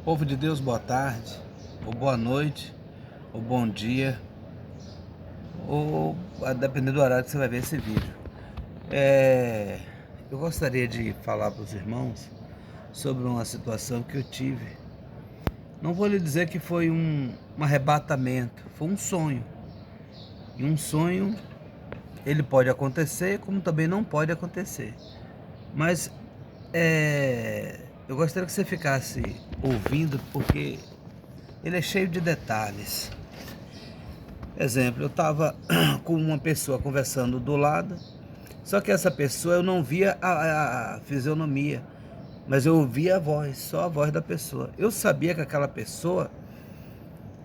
Povo de Deus, boa tarde, ou boa noite, ou bom dia, ou a depender do horário que você vai ver esse vídeo. Eu gostaria de falar para os irmãos sobre uma situação que eu tive. Não vou lhe dizer que foi um arrebatamento, foi um sonho. E um sonho, ele pode acontecer, como também não pode acontecer. Mas eu gostaria que você ficasse ouvindo, porque ele é cheio de detalhes. Exemplo, eu estava com uma pessoa conversando do lado, só que essa pessoa eu não via a fisionomia, mas eu ouvia a voz, só a voz da pessoa. Eu sabia que aquela pessoa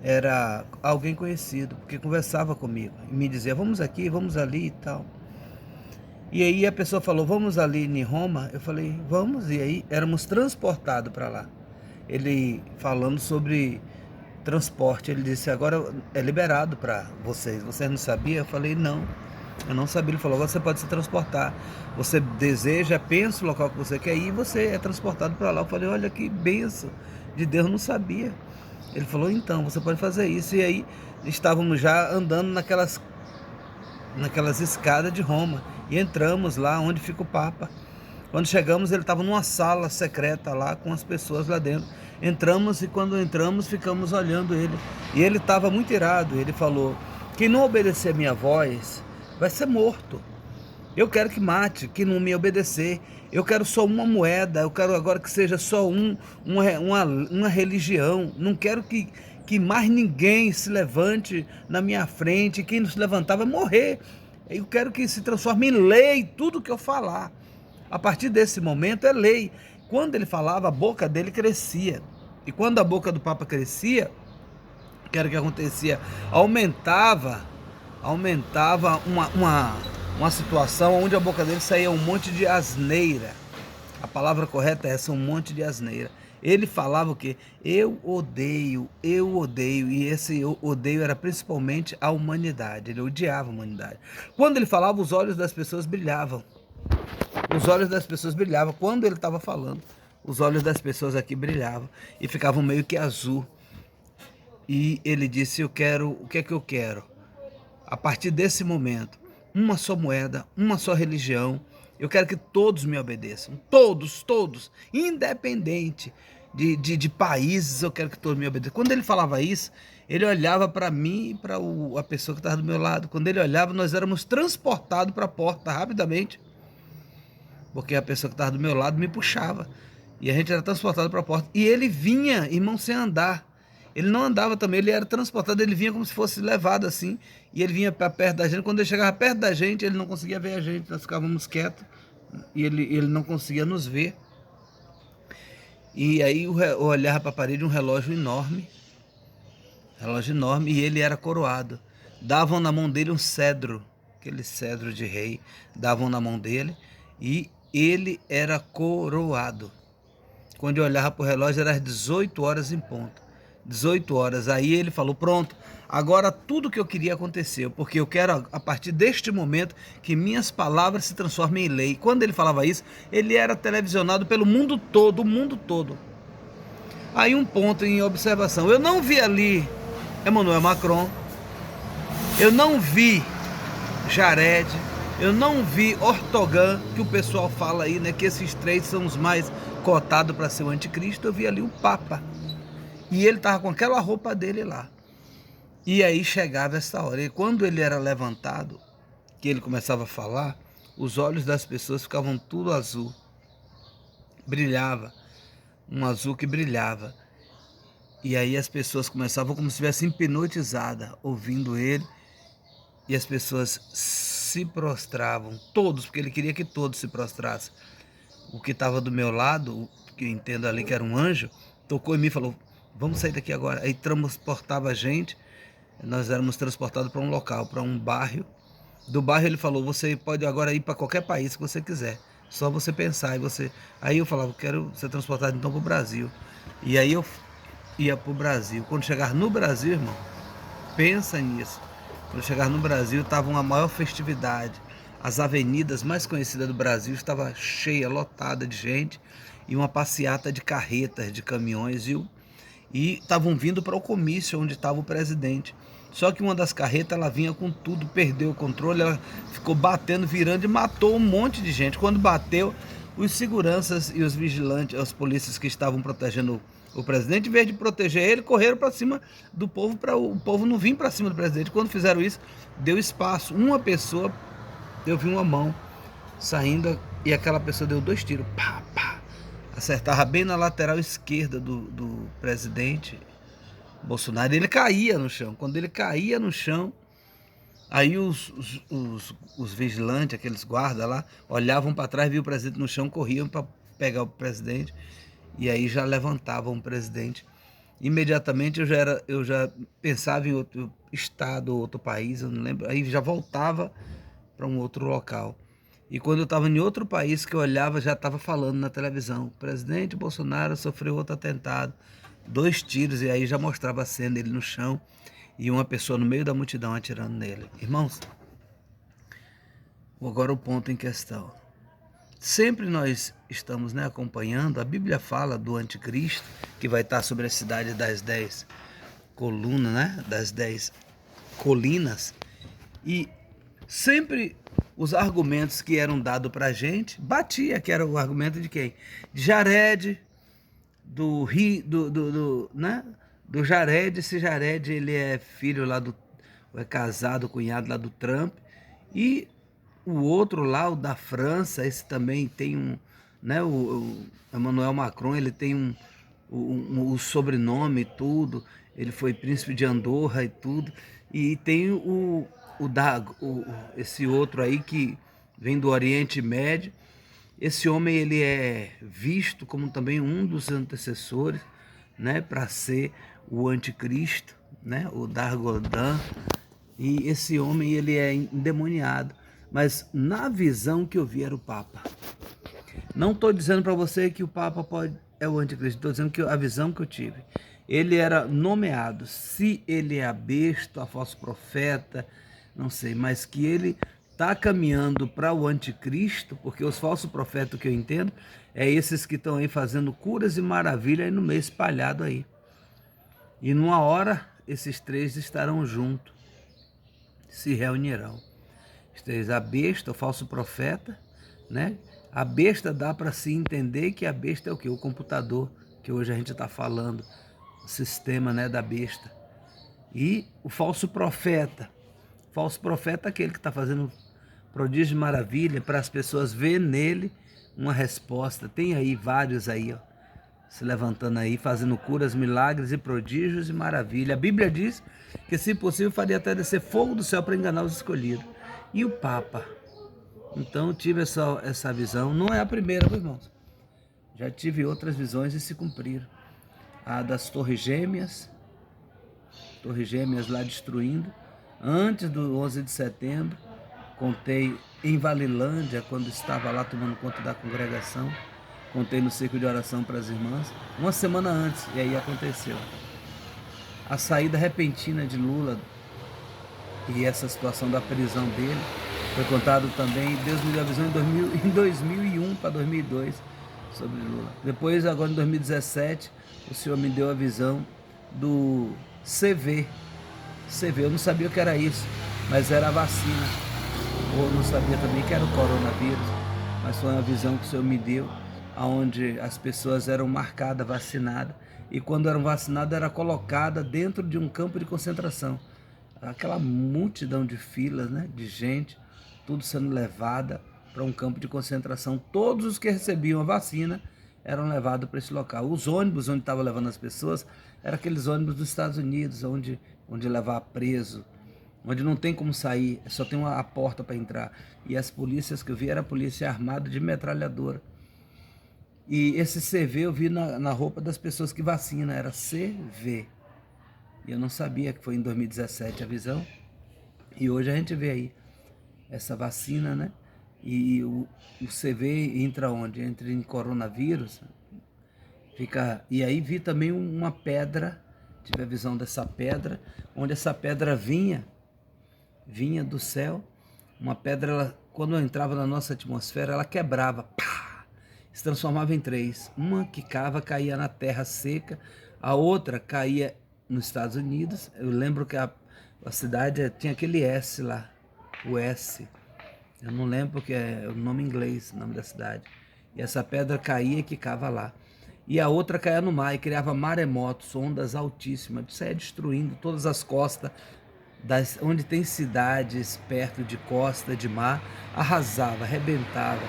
era alguém conhecido, porque conversava comigo e me dizia, vamos aqui, vamos ali e tal. E aí a pessoa falou, vamos ali em Roma? Eu falei, vamos, e aí éramos transportados para lá. Ele falando sobre transporte, ele disse, agora é liberado para vocês não sabiam? Eu falei, não, eu não sabia. Ele falou, agora você pode se transportar, você deseja, pensa o local que você quer ir, e você é transportado para lá. Eu falei, olha que benção de Deus, eu não sabia. Ele falou, então, você pode fazer isso. E aí estávamos já andando naquelas escadas de Roma, e entramos lá onde fica o Papa. Quando chegamos, ele estava numa sala secreta lá, com as pessoas lá dentro. Entramos, e quando entramos, ficamos olhando ele. E ele estava muito irado. Ele falou, quem não obedecer a minha voz vai ser morto. Eu quero que mate, que não me obedecer. Eu quero só uma moeda, eu quero agora que seja só uma religião. Não quero que mais ninguém se levante na minha frente. Quem não se levantar vai morrer. Eu quero que se transforme em lei tudo que eu falar. A partir desse momento é lei. Quando ele falava, a boca dele crescia. E quando a boca do Papa crescia, que era o que acontecia, aumentava uma situação onde a boca dele saía um monte de asneira. A palavra correta é essa, um monte de asneira. Ele falava o quê? Eu odeio. E esse eu odeio era principalmente a humanidade. Ele odiava a humanidade. Quando ele falava, os olhos das pessoas brilhavam. Os olhos das pessoas brilhavam. Quando ele estava falando, os olhos das pessoas aqui brilhavam e ficavam meio que azul. E ele disse, eu quero, o que é que eu quero? A partir desse momento, uma só moeda, uma só religião. Eu quero que todos me obedeçam. Todos, independente de países, eu quero que todos me obedeçam. Quando ele falava isso, ele olhava para mim e para a pessoa que estava do meu lado. Quando ele olhava, nós éramos transportados para a porta rapidamente, porque a pessoa que estava do meu lado me puxava. E a gente era transportado para a porta. E ele vinha, irmão, sem andar. Ele não andava também, ele era transportado, ele vinha como se fosse levado assim. E ele vinha para perto da gente. Quando ele chegava perto da gente, ele não conseguia ver a gente. Nós ficávamos quietos e ele não conseguia nos ver. E aí eu olhava para a parede, um relógio enorme. E ele era coroado. Davam na mão dele um cedro, aquele cedro de rei. Davam na mão dele e ele era coroado. Quando eu olhava para o relógio, era às 18 horas em ponto. 18 horas. Aí ele falou, pronto, agora tudo que eu queria aconteceu, porque eu quero, a partir deste momento, que minhas palavras se transformem em lei. Quando ele falava isso, ele era televisionado pelo mundo todo, o mundo todo. Aí um ponto em observação, eu não vi ali Emmanuel Macron, eu não vi Jared, eu não vi Erdogan, que o pessoal fala aí, né, que esses três são os mais cotados para ser o anticristo. Eu vi ali o Papa. E ele estava com aquela roupa dele lá. E aí chegava essa hora. E quando ele era levantado, que ele começava a falar, os olhos das pessoas ficavam tudo azul. Brilhava. Um azul que brilhava. E aí as pessoas começavam como se estivessem hipnotizadas, ouvindo ele. E as pessoas se prostravam. Todos, porque ele queria que todos se prostrassem. O que estava do meu lado, que eu entendo ali que era um anjo, tocou em mim e falou, vamos sair daqui agora. Aí transportava a gente, nós éramos transportados para um local, para um bairro. Do bairro ele falou, você pode agora ir para qualquer país que você quiser, só você pensar. Aí eu falava, quero ser transportado então para o Brasil. E aí eu ia para o Brasil. Quando chegar no Brasil, irmão, pensa nisso. Quando chegar no Brasil, estava uma maior festividade. As avenidas mais conhecidas do Brasil estavam cheias, lotadas de gente, e uma passeata de carretas, de caminhões, viu? e estavam vindo para o comício onde estava o presidente. Só que uma das carretas, ela vinha com tudo, perdeu o controle, ela ficou batendo, virando e matou um monte de gente. Quando bateu, os seguranças e os vigilantes, os polícias que estavam protegendo o presidente, em vez de proteger ele, correram para cima do povo, para o povo não vir para cima do presidente. Quando fizeram isso, deu espaço. Uma pessoa, eu vi uma mão saindo e aquela pessoa deu 2 tiros. Pá, pá. Acertava bem na lateral esquerda do presidente Bolsonaro. Ele caía no chão. Quando ele caía no chão, aí os vigilantes, aqueles guardas lá, olhavam para trás, viam o presidente no chão, corriam para pegar o presidente e aí já levantavam o presidente. Imediatamente eu já pensava em outro estado, outro país, eu não lembro, aí já voltava para um outro local. E quando eu estava em outro país que eu olhava, já estava falando na televisão, o presidente Bolsonaro sofreu outro atentado, 2 tiros, e aí já mostrava a cena, ele no chão e uma pessoa no meio da multidão atirando nele. Irmãos, agora o ponto em questão. Sempre nós estamos, né, acompanhando, a Bíblia fala do anticristo, que vai estar sobre a cidade das 10 colunas, né, das 10 colinas, e sempre os argumentos que eram dados para a gente, batia, que era o argumento de quem? De Jared, né, do Jared. Esse Jared, ele é filho lá é casado, cunhado lá do Trump, e o outro lá, o da França, esse também tem né, o Emmanuel Macron, ele tem o sobrenome e tudo, ele foi príncipe de Andorra e tudo, e tem esse outro aí que vem do Oriente Médio. Esse homem, ele é visto como também um dos antecessores, né, para ser o anticristo, né, o Dargodan. E esse homem, ele é endemoniado, mas na visão que eu vi era o Papa. Não estou dizendo para você que o Papa é o anticristo, estou dizendo que a visão que eu tive, ele era nomeado, se ele é a besta, a falso profeta, não sei, mas que ele está caminhando para o anticristo, porque os falsos profetas que eu entendo é esses que estão aí fazendo curas e maravilhas aí no meio espalhado aí. E numa hora esses 3 estarão juntos, se reunirão. Os 3, a besta, o falso profeta, né? A besta dá para se entender que a besta é o quê? O computador, que hoje a gente está falando, o sistema, né, da besta. E o falso profeta. O falso profeta é aquele que está fazendo prodígio e maravilha para as pessoas verem nele uma resposta. Tem aí vários aí, ó, se levantando aí, fazendo curas, milagres e prodígios e maravilha. A Bíblia diz que, se possível, faria até descer fogo do céu para enganar os escolhidos. E o Papa? Então eu tive essa visão. Não é a primeira, meus irmãos. Já tive outras visões e se cumpriram. A das Torres Gêmeas lá destruindo. Antes do 11 de setembro, contei em Valilândia, quando estava lá tomando conta da congregação. Contei no círculo de oração para as irmãs. Uma semana antes, e aí aconteceu. A saída repentina de Lula e essa situação da prisão dele foi contado também. Deus me deu a visão em 2001 para 2002 sobre Lula. Depois, agora em 2017, o Senhor me deu a visão do CV. Eu não sabia o que era isso, mas era a vacina. Ou não sabia também que era o coronavírus, mas foi uma visão que o Senhor me deu, onde as pessoas eram marcadas, vacinadas, e quando eram vacinadas era colocada dentro de um campo de concentração. Aquela multidão de filas, né, de gente, tudo sendo levada para um campo de concentração. Todos os que recebiam a vacina eram levados para esse local. Os ônibus onde estavam levando as pessoas eram aqueles ônibus dos Estados Unidos, onde levar preso, onde não tem como sair, só tem a porta para entrar. E as polícias que eu vi era a polícia armada de metralhadora. E esse CV eu vi na roupa das pessoas que vacinam, era CV. E eu não sabia que foi em 2017 a visão. E hoje a gente vê aí essa vacina, né? E o CV entra onde? Entra em coronavírus. E aí vi também uma pedra, tive a visão dessa pedra, onde essa pedra vinha do céu. Uma pedra, quando entrava na nossa atmosfera, ela quebrava, pá, se transformava em 3. Uma quicava, caía na terra seca, A outra caía nos Estados Unidos. Eu lembro que a cidade tinha aquele S lá, o S. Eu não lembro porque é o nome inglês, o nome da cidade. E essa pedra caía e quicava lá. E a outra caía no mar e criava maremotos, ondas altíssimas. Isso ia destruindo todas as costas, onde tem cidades perto de costa, de mar, arrasava, arrebentava.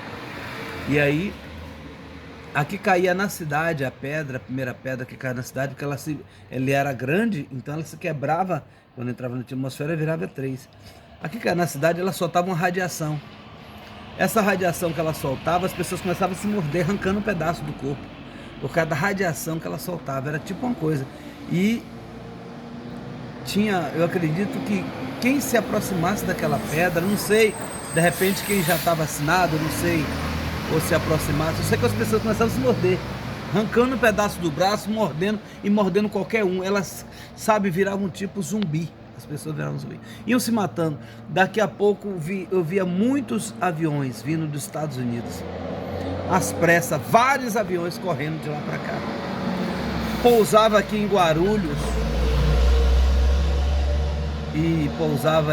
E aí, aqui caía na cidade a pedra, a primeira pedra que caía na cidade, porque ela era grande, então ela se quebrava, quando entrava na atmosfera virava 3. Aqui caía na cidade, ela soltava uma radiação. Essa radiação que ela soltava, as pessoas começavam a se morder, arrancando um pedaço do corpo. Por causa da radiação que ela soltava, era tipo uma coisa. E eu acredito que quem se aproximasse daquela pedra, não sei, de repente quem já está vacinado, não sei, ou se aproximasse, eu sei que as pessoas começavam a se morder, arrancando um pedaço do braço, mordendo e mordendo qualquer um. Elas, sabe, viravam tipo zumbi. As pessoas viravam zumbi. Iam se matando. Daqui a pouco eu via muitos aviões vindo dos Estados Unidos. Às pressas, vários aviões correndo de lá para cá. Pousava aqui em Guarulhos e pousava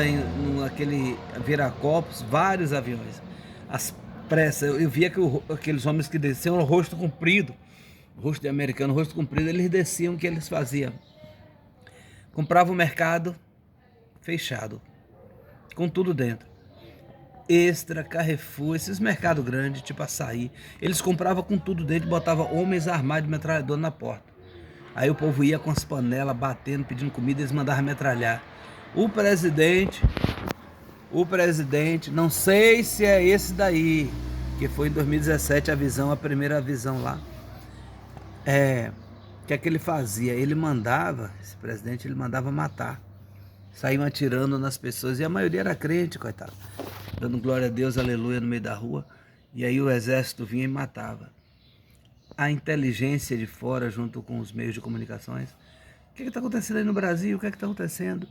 naquele Viracopos, vários aviões. Às pressas, eu via que aqueles homens que desciam, o rosto comprido, rosto de americano, rosto comprido, eles desciam, o que eles faziam? Compravam o mercado fechado, com tudo dentro. Extra, Carrefour, esses mercados grandes, tipo Açaí, eles compravam com tudo dentro e botavam homens armados de metralhador na porta. Aí o povo ia com as panelas, batendo, pedindo comida, eles mandavam metralhar. O presidente, não sei se é esse daí, que foi em 2017 a primeira visão lá. Que é que ele fazia? Ele mandava, esse presidente, ele mandava matar. Saíam atirando nas pessoas, e a maioria era crente, coitado, dando glória a Deus, aleluia, no meio da rua. E aí o exército vinha e matava. A inteligência de fora, junto com os meios de comunicações. O que está acontecendo aí no Brasil? O que está acontecendo?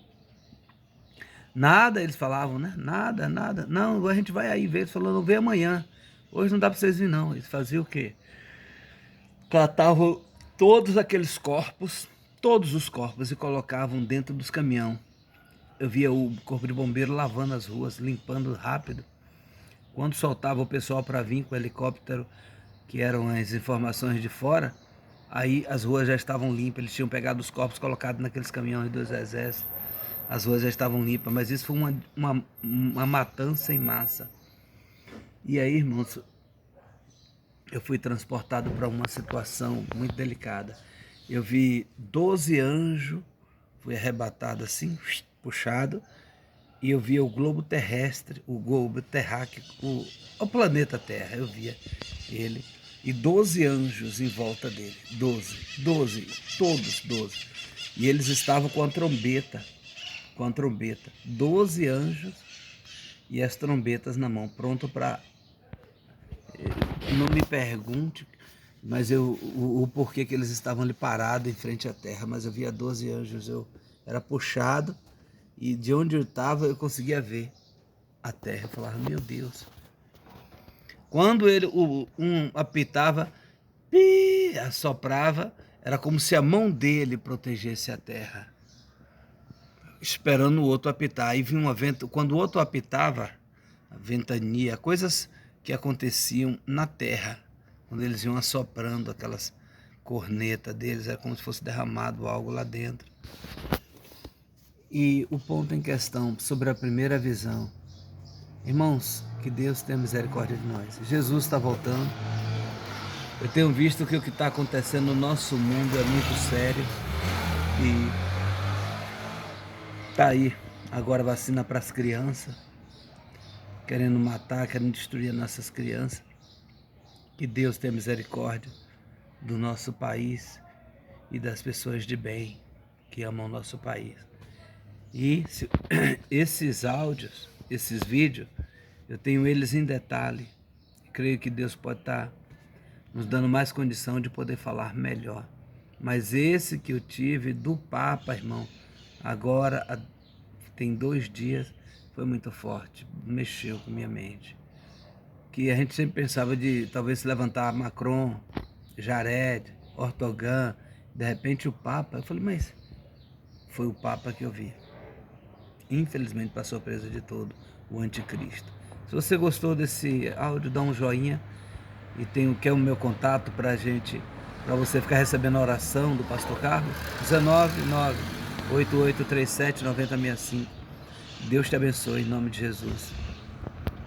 Nada, eles falavam, né? Nada. Não, a gente vai aí ver. Eles falaram, não vê amanhã. Hoje não dá para vocês vir, não. Eles faziam o quê? Catavam todos aqueles corpos, todos os corpos, e colocavam dentro dos caminhões. Eu via o corpo de bombeiro lavando as ruas, limpando rápido. Quando soltava o pessoal para vir com o helicóptero, que eram as informações de fora, aí as ruas já estavam limpas. Eles tinham pegado os corpos colocados naqueles caminhões dos exércitos. As ruas já estavam limpas, mas isso foi uma matança em massa. E aí, irmãos, eu fui transportado para uma situação muito delicada. Eu vi 12 anjos, fui arrebatado assim, puxado, e eu via o globo terrestre, o globo terráqueo, o planeta Terra, eu via ele, e 12 anjos em volta dele, 12, todos 12, e eles estavam com a trombeta, 12 anjos e as trombetas na mão, pronto para, não me pergunte, mas o porquê que eles estavam ali parados em frente à terra, mas eu via 12 anjos, eu era puxado, e de onde eu estava eu conseguia ver a terra. Eu falava, meu Deus. Quando um apitava, assoprava, era como se a mão dele protegesse a terra, esperando o outro apitar. Aí vinha uma vento, quando o outro apitava, a ventania, coisas que aconteciam na terra, quando eles iam assoprando aquelas cornetas deles, era como se fosse derramado algo lá dentro. E o ponto em questão sobre a primeira visão, irmãos, que Deus tenha misericórdia de nós. Jesus está voltando. Eu tenho visto que o que está acontecendo no nosso mundo é muito sério, e tá aí agora vacina para as crianças, querendo matar, querendo destruir nossas crianças. Que Deus tenha misericórdia do nosso país e das pessoas de bem que amam o nosso país. E esses áudios, esses vídeos, eu tenho eles em detalhe. Creio que Deus pode estar nos dando mais condição de poder falar melhor. Mas esse que eu tive do Papa, irmão, agora tem 2 dias, foi muito forte, mexeu com minha mente. Que a gente sempre pensava de talvez se levantar Macron, Jared, Erdogan, De repente o Papa, eu falei, mas foi o Papa que eu vi. Infelizmente, para surpresa de todo, o anticristo. Se você gostou desse áudio, dá um joinha e quer o meu contato para você ficar recebendo a oração do Pastor Carlos, 19988379065. Deus te abençoe em nome de Jesus.